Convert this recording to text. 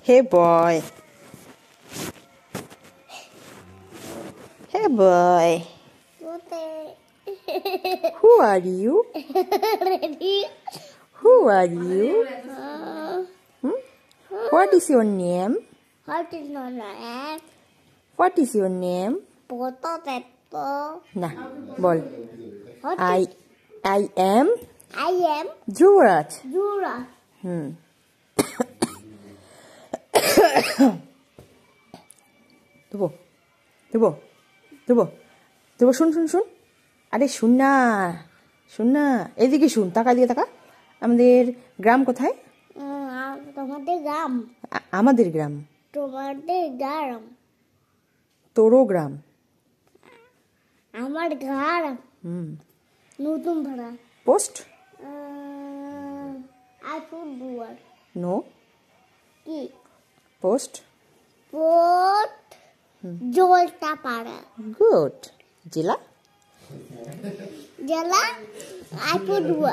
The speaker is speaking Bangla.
Hey boy. Hey boy. Who are you? Who are you? What is your name? What is your name? What is your name? Potato. Nah, bol. What I is- am I am Dhruvraj. Jura. দেবো দেবো দেবো দেবো শুন শুন শুন আরে শুন না শুন না এদিকে শুন তাকা দিয়ে তাকা আমাদের গ্রাম কোথায় তোমাদের গ্রাম আমাদের গ্রাম তোমাদের গ্রাম তোরও গ্রাম আমার গ্রাম নতুন ভাড়া পোস্ট আইফোন দুয়ার নো কি পোস্ট পোট জলটা পাড়া গুড জেলা জেলা আইফোন দুয়ার